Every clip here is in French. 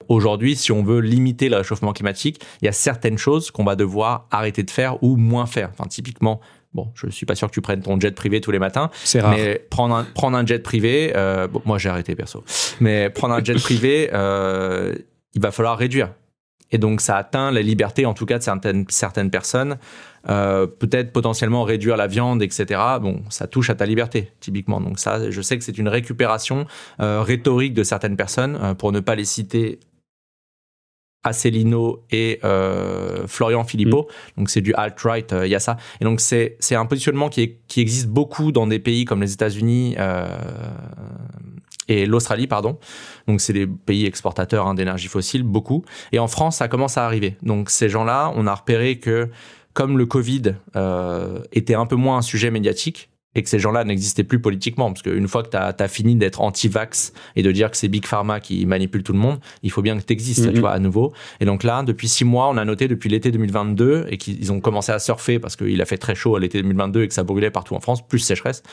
aujourd'hui, si on veut limiter le réchauffement climatique, il y a certaines choses qu'on va devoir arrêter de faire ou moins faire. Enfin, typiquement, bon, je suis pas sûr que tu prennes ton jet privé tous les matins. C'est rare. Mais prendre un jet privé, bon, moi j'ai arrêté perso. Mais prendre un jet privé, il va falloir réduire. Et donc ça atteint la liberté, en tout cas de certaines personnes. Peut-être potentiellement réduire la viande, etc. Bon, ça touche à ta liberté, typiquement. Donc ça, je sais que c'est une récupération rhétorique de certaines personnes, pour ne pas les citer, Asselineau et Florian Philippot. Donc c'est du alt-right, il y a ça. Et donc c'est un positionnement qui existe beaucoup dans des pays comme les États-Unis et l'Australie, pardon. Donc c'est des pays exportateurs d'énergie fossile, beaucoup. Et en France, ça commence à arriver. Donc ces gens-là, on a repéré que comme le Covid était un peu moins un sujet médiatique, et que ces gens-là n'existaient plus politiquement, parce qu'une fois que tu as fini d'être anti-vax et de dire que c'est Big Pharma qui manipule tout le monde, il faut bien que tu existes, tu vois, à nouveau. Et donc là, depuis 6 mois, on a noté depuis l'été 2022, et qu'ils ont commencé à surfer parce qu'il a fait très chaud à l'été 2022 et que ça brûlait partout en France, plus sécheresse.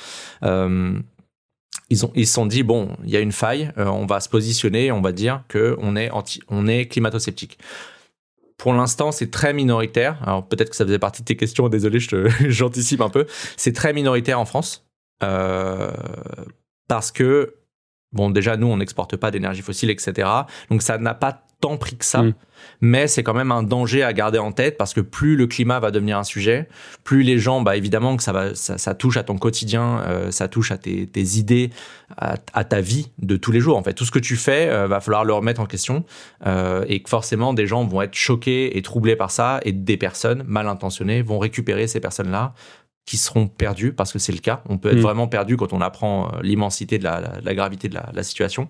Ils se sont dit, bon, il y a une faille, on va se positionner, on va dire qu'on est climato-sceptique. Pour l'instant, c'est très minoritaire. Alors, peut-être que ça faisait partie de tes questions. Désolé, j'anticipe un peu. C'est très minoritaire en France. Parce que, bon, déjà, nous, on n'exporte pas d'énergie fossile, etc. Donc, ça n'a pas tant pris que ça. Mais c'est quand même un danger à garder en tête parce que plus le climat va devenir un sujet, plus les gens, bah, évidemment que ça touche à ton quotidien, ça touche à tes idées, à ta vie de tous les jours. En fait, tout ce que tu fais, va falloir le remettre en question, et que forcément des gens vont être choqués et troublés par ça, et des personnes mal intentionnées vont récupérer ces personnes-là qui seront perdus, parce que c'est le cas. On peut être vraiment perdu quand on apprend l'immensité de la gravité de la situation,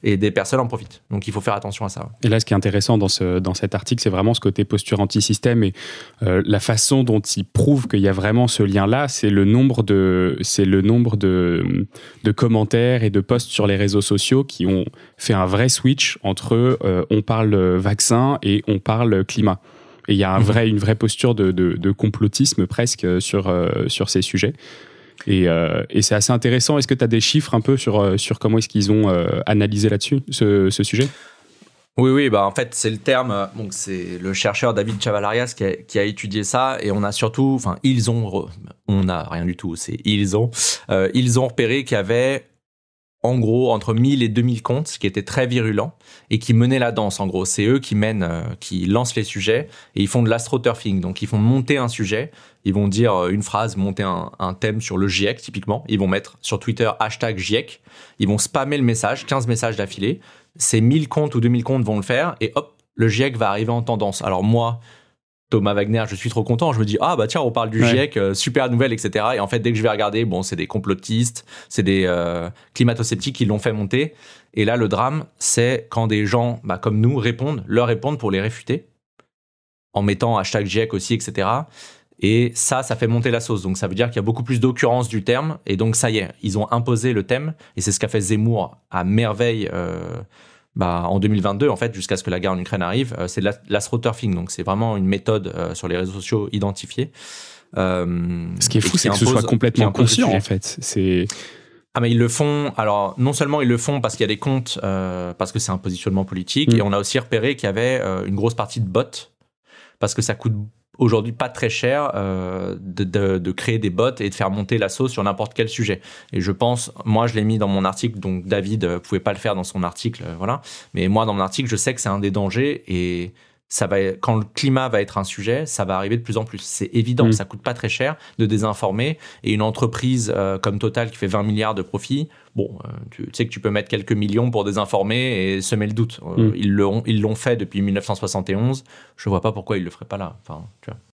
et des personnes en profitent. Donc il faut faire attention à ça. Et là, ce qui est intéressant dans cet article, c'est vraiment ce côté posture anti-système, et la façon dont il prouve qu'il y a vraiment ce lien-là, c'est le nombre de commentaires et de posts sur les réseaux sociaux qui ont fait un vrai switch entre on parle vaccin et on parle climat. Et il y a une vraie posture de complotisme presque sur ces sujets. Et c'est assez intéressant. Est-ce que tu as des chiffres un peu sur comment est-ce qu'ils ont analysé là-dessus, ce sujet ? Oui, bah en fait, c'est le terme. Donc, c'est le chercheur David Chavalarias qui a étudié ça. Et on a surtout, enfin, on a rien du tout. Ils ont repéré qu'il y avait, en gros, entre 1000 et 2000 comptes qui étaient très virulents et qui menaient la danse, en gros. C'est eux qui lancent les sujets, et ils font de l'astroturfing. Donc, ils font monter un sujet, ils vont dire une phrase, monter un thème sur le GIEC, typiquement. Ils vont mettre sur Twitter #GIEC. Ils vont spammer le message, 15 messages d'affilée. Ces 1000 comptes ou 2000 comptes vont le faire, et hop, le GIEC va arriver en tendance. Alors moi, Thomas Wagner, je suis trop content. Je me dis, ah bah tiens, on parle du GIEC, super nouvelle, etc. Et en fait, dès que je vais regarder, bon, c'est des complotistes, c'est des climato-sceptiques qui l'ont fait monter. Et là, le drame, c'est quand des gens, bah, comme nous, leur répondent pour les réfuter, en mettant #GIEC aussi, etc. Et ça fait monter la sauce. Donc ça veut dire qu'il y a beaucoup plus d'occurrence du terme. Et donc ça y est, ils ont imposé le thème. Et c'est ce qu'a fait Zemmour à merveille, en 2022, en fait, jusqu'à ce que la guerre en Ukraine arrive. C'est de l'astroturfing. Donc c'est vraiment une méthode sur les réseaux sociaux identifiée. Ce qui est fou, c'est que ce soit complètement conscient, en fait. Ah, mais ils le font. Alors, non seulement ils le font parce qu'il y a des comptes, parce que c'est un positionnement politique, et on a aussi repéré qu'il y avait une grosse partie de bots, parce que ça coûte aujourd'hui pas très cher de créer des bots et de faire monter la sauce sur n'importe quel sujet. Et je pense, moi je l'ai mis dans mon article, donc David pouvait pas le faire dans son article, voilà. Mais moi dans mon article, je sais que c'est un des dangers, et quand le climat va être un sujet, ça va arriver de plus en plus. C'est évident, ça coûte pas très cher de désinformer, et une entreprise comme Total qui fait 20 milliards de profits, bon, tu sais que tu peux mettre quelques millions pour désinformer et semer le doute. Ils l'ont fait depuis 1971, je vois pas pourquoi ils le feraient pas là. Enfin, tu vois.